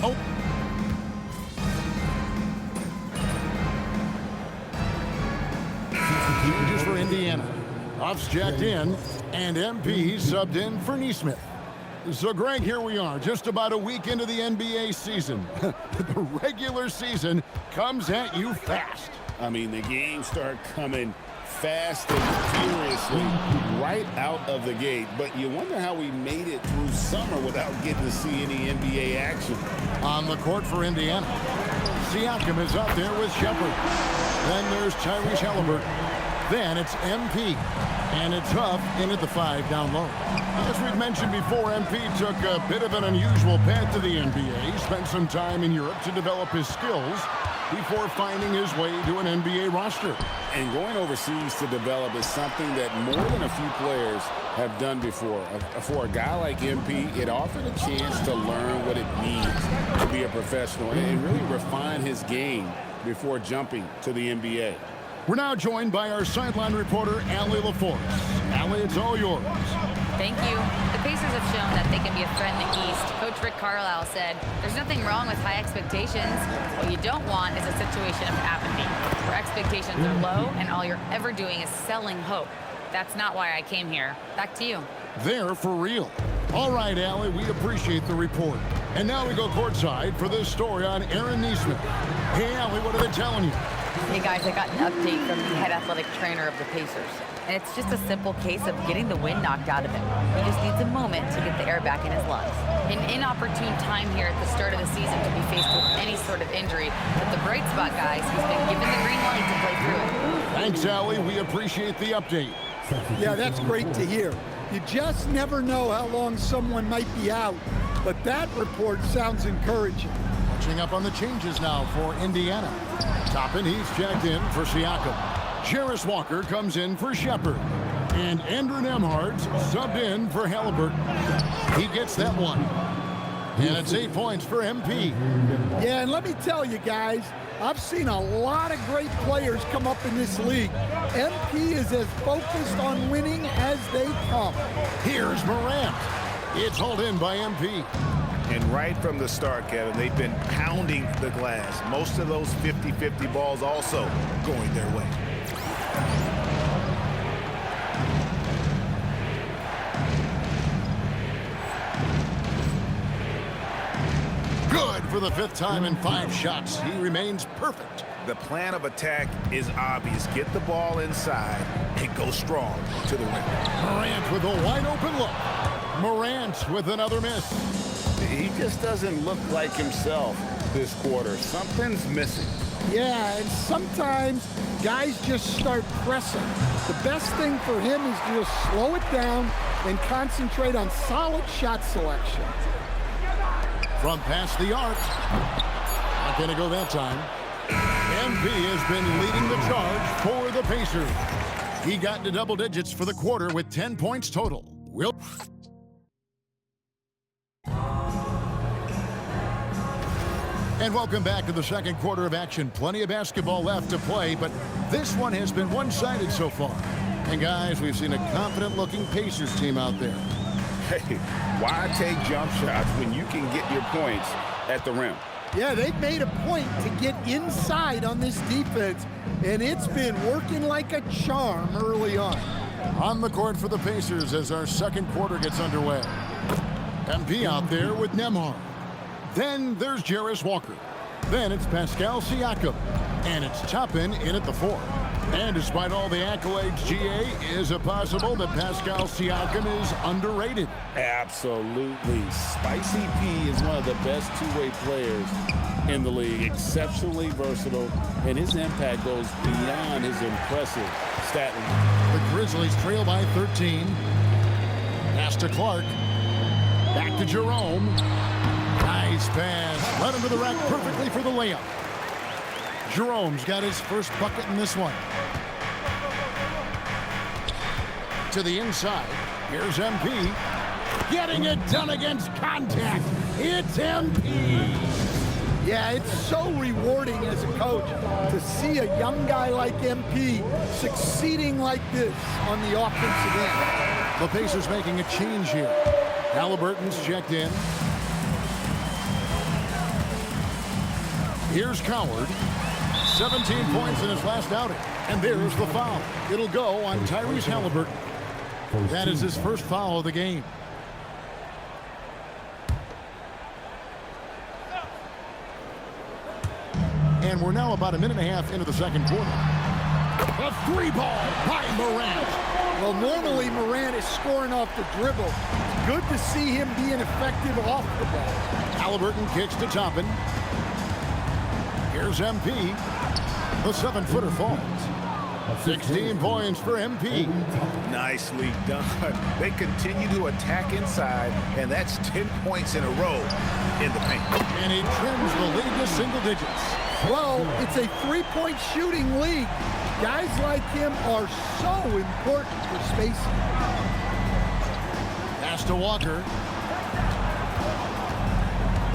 Oh. Changes for Indiana. Huff's jacked in, and MP subbed in for Nesmith. So, Greg, here we are, just about a week into the NBA season. The regular season comes at you fast. I mean, the games start coming fast and furiously right out of the gate. But you wonder how we made it through summer without getting to see any NBA action. On the court for Indiana, Siakam is out there with Shepard. Then there's Tyrese Halliburton. Then it's MP. And it's Huff in at the 5 down low. As we've mentioned before, MP took a bit of an unusual path to the NBA, spent some time in Europe to develop his skills before finding his way to an NBA roster. And going overseas to develop is something that more than a few players have done before. For a guy like MP, it offered a chance to learn what it means to be a professional and really refine his game before jumping to the NBA. We're now joined by our sideline reporter, Allie LaForce. Allie, it's all yours. Thank you. The Pacers have shown that they can be a threat in the East. Coach Rick Carlisle said, there's nothing wrong with high expectations. What you don't want is a situation of apathy, where expectations are low and all you're ever doing is selling hope. That's not why I came here. Back to you. They're for real. All right, Allie, we appreciate the report. And now we go courtside for this story on Aaron Nesmith. Hey, Allie, what are they telling you? Hey guys, I got an update from the head athletic trainer of the Pacers. And it's just a simple case of getting the wind knocked out of him. He just needs a moment to get the air back in his lungs. An inopportune time here at the start of the season to be faced with any sort of injury. But the bright spot, guys, he's been given the green light to play through it. Thanks, Allie. We appreciate the update. Yeah, that's great to hear. You just never know how long someone might be out, but that report sounds encouraging. Catching up on the changes now for Indiana. Toppin, he's checked in for Siakam. Jarris Walker comes in for Shepard. And Andrew Nembhard's subbed in for Halliburton. He gets that one. And it's 8 points for MP. Yeah, and let me tell you guys, I've seen a lot of great players come up in this league. MP is as focused on winning as they come. Here's Morant. It's hauled in by MP. And right from the start, Kevin, they've been pounding the glass. Most of those 50-50 balls also going their way. Good for the 5th time in 5 shots. He remains perfect. The plan of attack is obvious. Get the ball inside and go strong to the rim. Morant with a wide open look. Morant with another miss. He just doesn't look like himself this quarter. Something's missing. Yeah, and sometimes guys just start pressing. The best thing for him is to just slow it down and concentrate on solid shot selection. From past the arc. Not going to go that time. MP has been leading the charge for the Pacers. He got into double digits for the quarter with 10 points total. And welcome back to the second quarter of action. Plenty of basketball left to play, but this one has been one-sided so far. And guys, we've seen a confident-looking Pacers team out there. Hey, why take jump shots when you can get your points at the rim? Yeah, they've made a point to get inside on this defense, and it's been working like a charm early on. On the court for the Pacers as our second quarter gets underway. MP out there with Nembhard. Then there's Jarris Walker. Then it's Pascal Siakam. And it's Toppin in at the 4. And despite all the accolades, GA, is it possible that Pascal Siakam is underrated? Absolutely. Spicy P is one of the best two-way players in the league. Exceptionally versatile, and his impact goes beyond his impressive stat line. The Grizzlies trail by 13. Pass to Clark. Back to Jerome. Nice pass. Led him to the rack perfectly for the layup. Jerome's got his first bucket in this one. To the inside. Here's MP. Getting it done against contact. It's MP. Yeah, it's so rewarding as a coach to see a young guy like MP succeeding like this on the offensive end. The Pacers making a change here. Halliburton's checked in. Here's Coward. 17 points in his last outing. And there's the foul. It'll go on Tyrese Halliburton. That is his first foul of the game. And we're now about a minute and a half into the second quarter. A three ball by Morant. Well, normally Morant is scoring off the dribble. Good to see him being effective off the ball. Halliburton kicks to Toppin. Here's MP. The 7-footer falls. 16 points for MP. Nicely done. They continue to attack inside, and that's 10 points in a row in the paint. And he trims the lead to single digits. Well, it's a three-point shooting league. Guys like him are so important for spacing. Pass to Walker.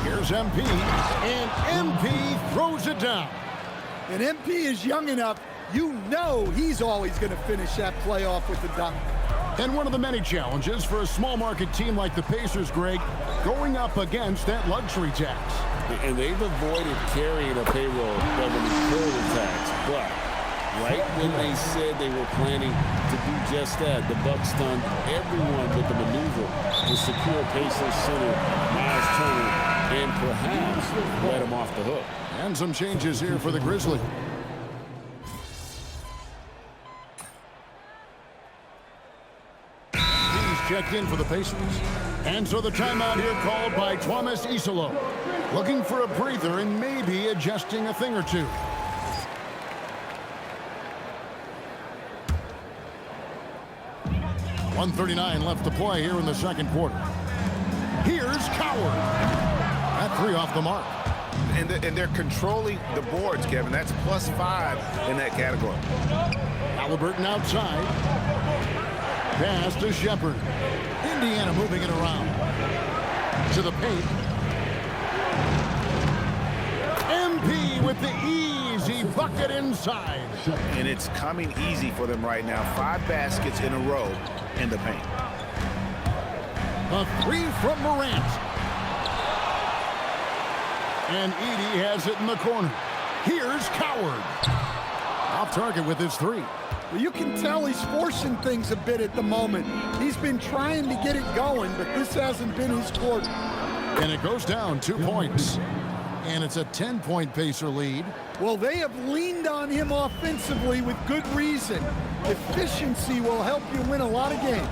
Here's MP. And MP throws it down. And MP is young enough, you know he's always going to finish that play off with the dunk. And one of the many challenges for a small market team like the Pacers, Greg, going up against that luxury tax. And they've avoided carrying a payroll revenue tax. But right when they said they were planning to do just that, the Bucks stunned everyone with the maneuver to secure Pacers center Miles Turner and perhaps let him off the hook. And some changes here for the Grizzlies. Checked in for the Pacers. And so the timeout here called by Thomas Isolo. Looking for a breather and maybe adjusting a thing or two. .139 left to play here in the second quarter. Here's Coward. That three off the mark. And they're controlling the boards, Kevin. That's +5 in that category. Halliburton outside. Pass to Shepard. Indiana moving it around. To the paint. MP with the easy bucket inside. And it's coming easy for them right now. 5 baskets in a row in the paint. A three from Morant. And Edey has it in the corner. Here's Coward. Off target with his three. Well, you can tell he's forcing things a bit at the moment. He's been trying to get it going, but this hasn't been his quarter. And it goes down 2 points. And it's a 10-point Pacer lead. Well, they have leaned on him offensively with good reason. Efficiency will help you win a lot of games.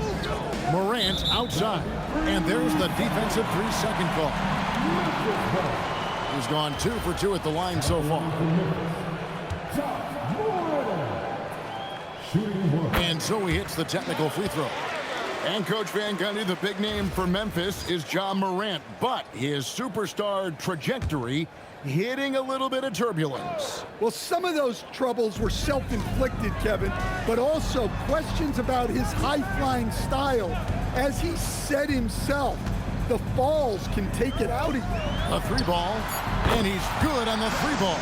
Morant outside. And there's the defensive 3-second call. He's gone 2 for 2 at the line so far. And so he hits the technical free throw. And Coach Van Gundy, the big name for Memphis is Ja Morant, but his superstar trajectory hitting a little bit of turbulence. Well, some of those troubles were self-inflicted, Kevin, but also questions about his high-flying style. As he said himself, the falls can take it out of you. A three ball, and he's good on the three ball.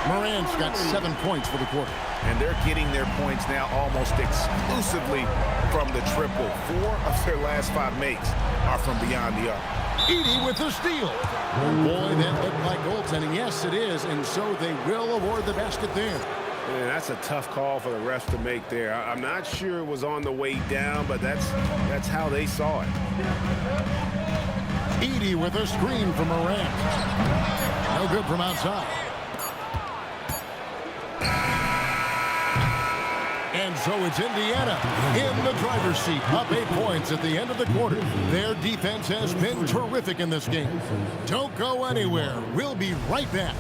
Morant's got 7 points for the quarter. And they're getting their points now almost exclusively from the triple. 4 of their last 5 makes are from beyond the arc. Edey with the steal. Oh boy, that looked like goaltending. Yes, it is, and so they will award the basket there. And that's a tough call for the refs to make there. I'm not sure it was on the way down, but that's how they saw it. Edey with a screen from Morant. No good from outside. And so it's Indiana in the driver's seat, up 8 points at the end of the quarter. Their defense has been terrific in this game. Don't go anywhere. We'll be right back.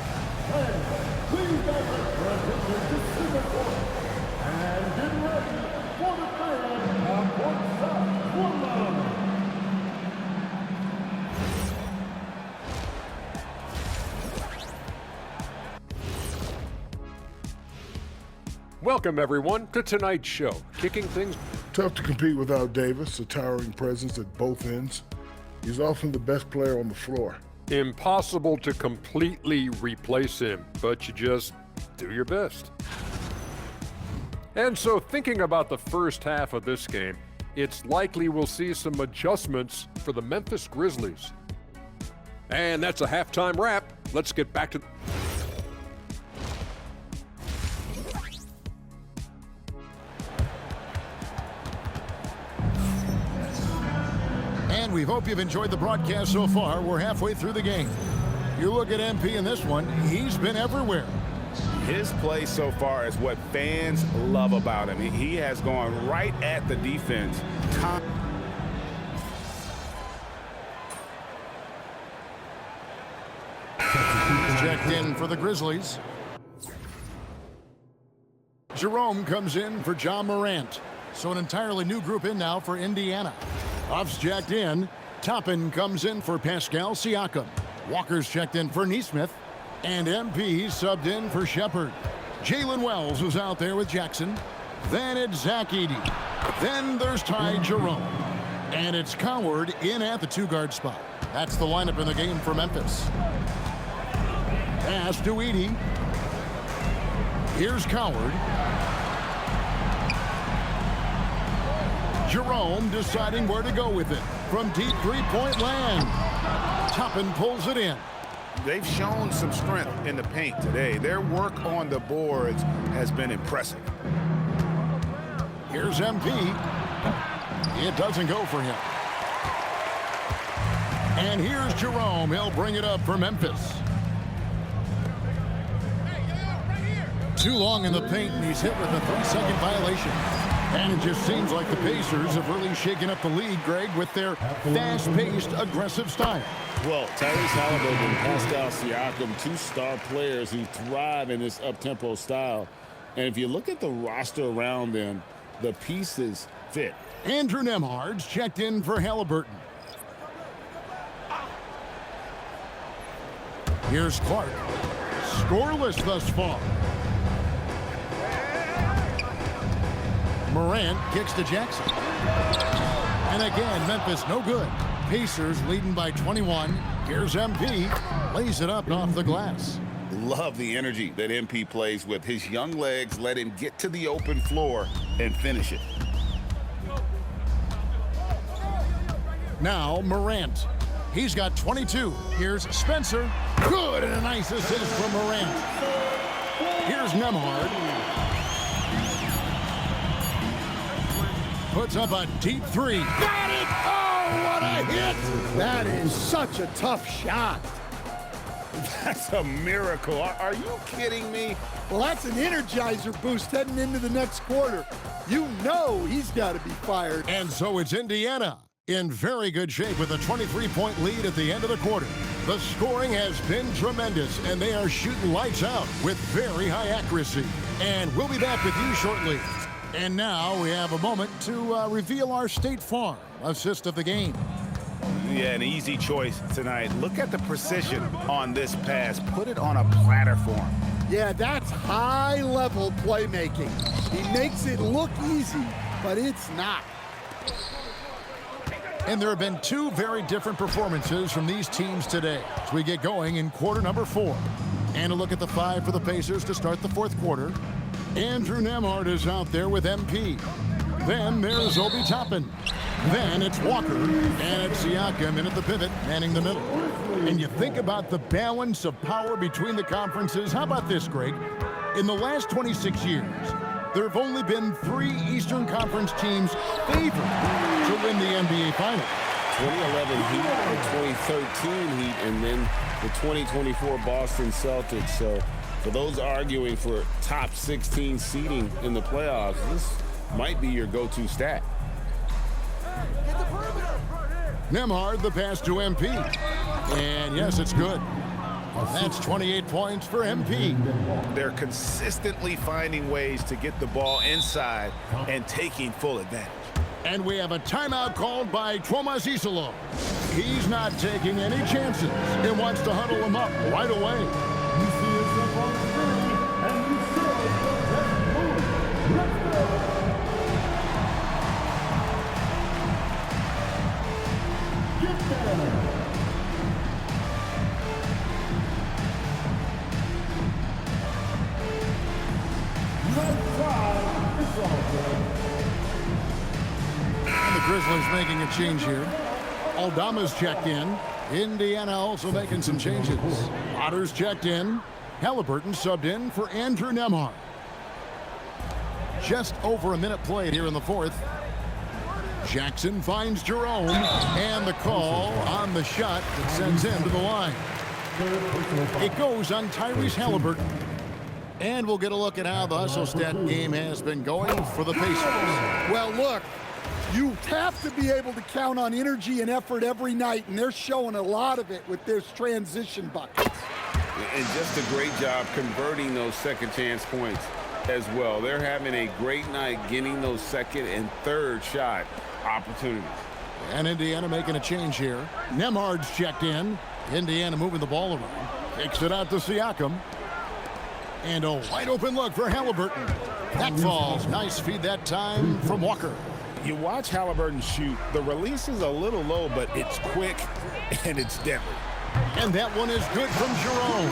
Welcome, everyone, to tonight's show. Kicking things. Tough to compete without Davis, a towering presence at both ends. He's often the best player on the floor. Impossible to completely replace him, but you just do your best. And so, thinking about the first half of this game, it's likely we'll see some adjustments for the Memphis Grizzlies. And that's a halftime wrap. Let's get back to... And we hope you've enjoyed the broadcast so far. We're halfway through the game. You look at MP in this one, he's been everywhere. His play so far is what fans love about him. He has gone right at the defense. Checked in for the Grizzlies. Jerome comes in for John Morant. So an entirely new group in now for Indiana. Off's checked in. Toppin comes in for Pascal Siakam. Walker's checked in for Nesmith. And MP subbed in for Shepard. Jalen Wells was out there with Jackson. Then it's Zach Edey. Then there's Ty Jerome. And it's Coward in at the two-guard spot. That's the lineup in the game for Memphis. Pass to Edey. Here's Coward. Jerome deciding where to go with it. From deep three-point land. Toppin pulls it in. They've shown some strength in the paint today. Their work on the boards has been impressive. Here's MP. It doesn't go for him. And here's Jerome. He'll bring it up for Memphis. Too long in the paint, and he's hit with a 3-second violation. And it just seems like the Pacers have really shaken up the league, Greg, with their fast-paced, aggressive style. Well, Tyrese Halliburton and Pascal Siakam, two star players who thrive in this up-tempo style. And if you look at the roster around them, the pieces fit. Andrew Nembhard's checked in for Halliburton. Here's Clark. Scoreless thus far. Morant kicks to Jackson. And again, Memphis no good. Pacers leading by 21. Here's MP. Lays it up off the glass. Love the energy that MP plays with. His young legs let him get to the open floor and finish it. Now Morant. He's got 22. Here's Spencer. Good, and a nice assist from Morant. Here's Nembhard. Puts up a deep three. Got it! Oh, what a hit! That is such a tough shot. That's a miracle. Are you kidding me? Well, that's an energizer boost heading into the next quarter. You know he's got to be fired. And so it's Indiana in very good shape with a 23-point lead at the end of the quarter. The scoring has been tremendous, and they are shooting lights out with very high accuracy. And we'll be back with you shortly. And now we have a moment to reveal our State Farm assist of the game. Yeah, an easy choice tonight. Look at the precision on this pass. Put it on a platter for him. Yeah, that's high-level playmaking. He makes it look easy, but it's not. And there have been two very different performances from these teams today as we get going in quarter number 4. And a look at the 5 for the Pacers to start the fourth quarter. Andrew Nembhard is out there with MP. Then there's Obi Toppin. Then it's Walker, and it's Siakam in at the pivot, manning the middle. And you think about the balance of power between the conferences. How about this, Greg? In the last 26 years, there have only been 3 Eastern Conference teams favored to win the NBA Finals. 2011 Heat, the 2013 Heat, and then the 2024 Boston Celtics. So for those arguing for top 16 seeding in the playoffs, this might be your go-to stat. Nembhard, the pass to MP. And yes, it's good. That's 28 points for MP. They're consistently finding ways to get the ball inside and taking full advantage. And we have a timeout called by Tomas Isolo. He's not taking any chances and wants to huddle him up right away. And the Grizzlies making a change here. Aldama's checked in. Indiana also making some changes. Otter's checked in. Halliburton subbed in for Andrew Nembhard. Just over a minute played here in the fourth. Jackson finds Jerome, and the call on the shot that sends him to the line. It goes on Tyrese Halliburton. And we'll get a look at how the Hustle-Stat game has been going for the Pacers. Well, look, you have to be able to count on energy and effort every night, and they're showing a lot of it with their transition buckets. And just a great job converting those second chance points as well. They're having a great night getting those second and third shot opportunities. And Indiana making a change here. Nembhard's checked in. Indiana moving the ball around. Kicks it out to Siakam. And a wide open look for Halliburton. That falls. Nice feed that time from Walker. You watch Halliburton shoot. The release is a little low, but it's quick and it's deadly. And that one is good from Jerome.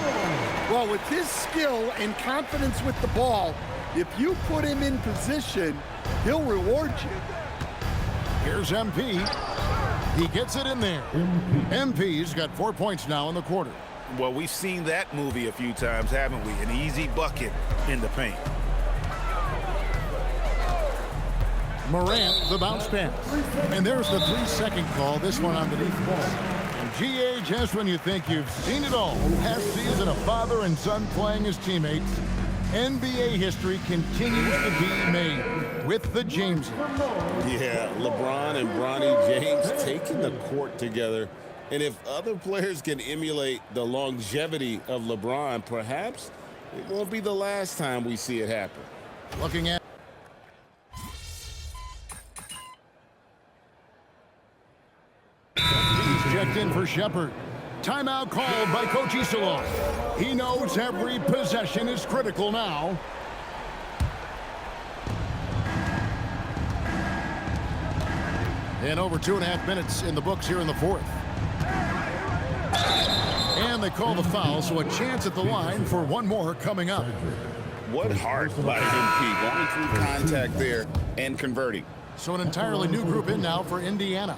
Well, with his skill and confidence with the ball, if you put him in position, he'll reward you. Here's MP. He gets it in there. MP's got 4 points now in the quarter. Well, we've seen that movie a few times, haven't we? An easy bucket in the paint. Morant, the bounce pass. And there's the 3-second call, this one underneath the ball. And GA, just when you think you've seen it all, past season of father and son playing as teammates, NBA history continues to be made with the Jameses. Yeah, LeBron and Bronny James taking the court together. And if other players can emulate the longevity of LeBron, perhaps it won't be the last time we see it happen. Looking at he's checked in for Shepard. Timeout called by Coach Isilov. He knows every possession is critical now. And over 2.5 minutes in the books here in the fourth. And they call the foul, so a chance at the line for one more coming up. What heart by MP, going through contact there and converting. So an entirely new group in now for Indiana.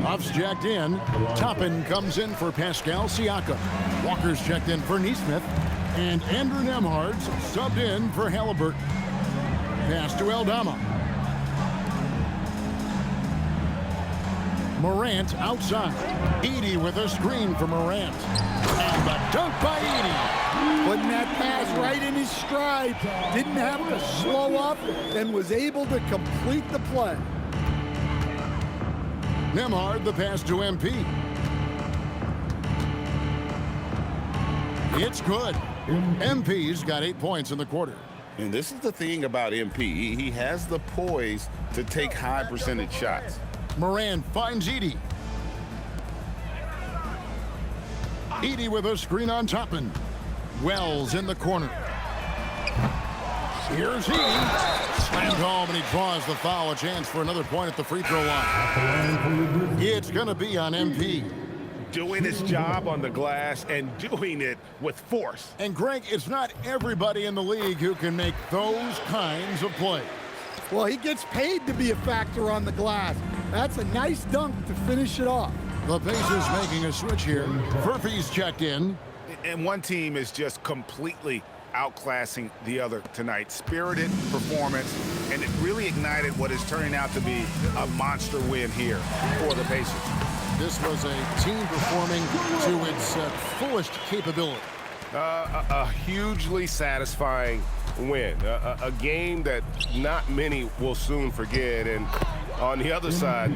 Huff's checked in. Toppin comes in for Pascal Siakam. Walker's checked in for Nesmith. And Andrew Nembhard's subbed in for Halliburton. Pass to Aldama. Morant outside. Edey with a screen for Morant. And the dunk by Edey. Putting that pass right in his stride. Didn't have to slow up and was able to complete the play. Nembhard the pass to MP. It's good. MP's got 8 points in the quarter. And this is the thing about MP. He has the poise to take high percentage shots. Morant finds Edey. Edey with a screen on Toppin. Wells in the corner. Here's Edey. Slammed home, and he draws the foul. A chance for another point at the free throw line. It's going to be on MP. Doing his job on the glass and doing it with force. And Greg, it's not everybody in the league who can make those kinds of plays. Well, he gets paid to be a factor on the glass. That's a nice dunk to finish it off. The Pacers making a switch here. Furphy's checked in. And one team is just completely outclassing the other tonight. Spirited performance, and it really ignited what is turning out to be a monster win here for the Pacers. This was a team performing to its fullest capability. A hugely satisfying win. A game that not many will soon forget. And on the other side,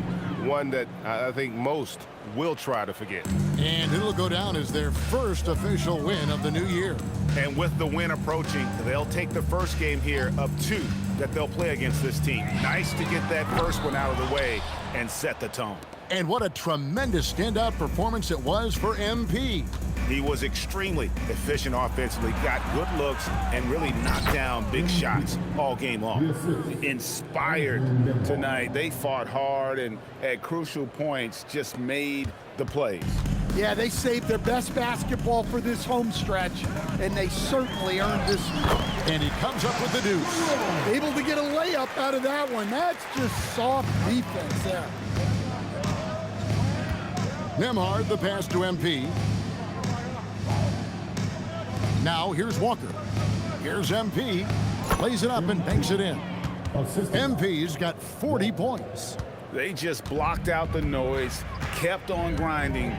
one that I think most will try to forget. And it'll go down as their first official win of the new year. And with the win approaching, they'll take the first game here of 2 that they'll play against this team. Nice to get that first one out of the way and set the tone. And what a tremendous standout performance it was for MP. He was extremely efficient offensively, got good looks, and really knocked down big shots all game long. Inspired tonight. They fought hard and at crucial points just made the plays. Yeah, they saved their best basketball for this home stretch, and they certainly earned this one. And he comes up with the deuce. Able to get a layup out of that one. That's just soft defense there. Nembhard the pass to MP. Now here's Walker. Here's MP. Plays it up and banks it in. MP's got 40 points. They just blocked out the noise, kept on grinding,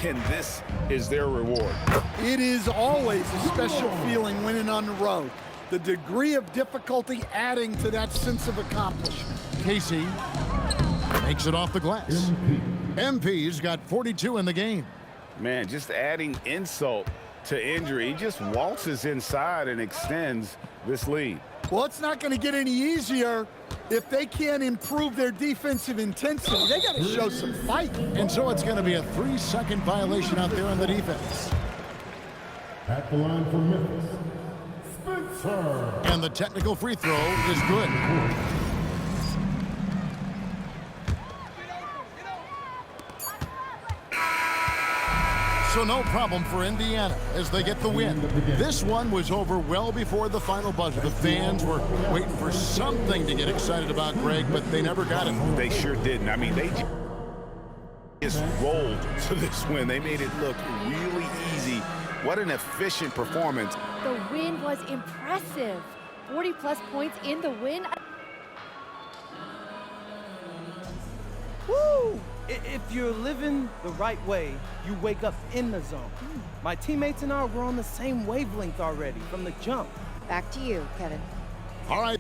and this is their reward. It is always a special feeling winning on the road. The degree of difficulty adding to that sense of accomplishment. Casey makes it off the glass. MP's got 42 in the game. Man, just adding insult to injury. He just waltzes inside and extends this lead. Well, it's not going to get any easier if they can't improve their defensive intensity. They got to show some fight. And so it's going to be a 3-second violation out there on the defense. At the line for Memphis, Spencer. And the technical free throw is good. So no problem for Indiana as they get the win. This one was over well before the final buzzer. The fans were waiting for something to get excited about, Greg, but they never got it. They sure didn't. I mean, they just rolled to this win. They made it look really easy. What an efficient performance. The win was impressive. 40-plus points in the win. Woo! If you're living the right way, you wake up in the zone. My teammates and I were on the same wavelength already from the jump. Back to you, Kevin. All right.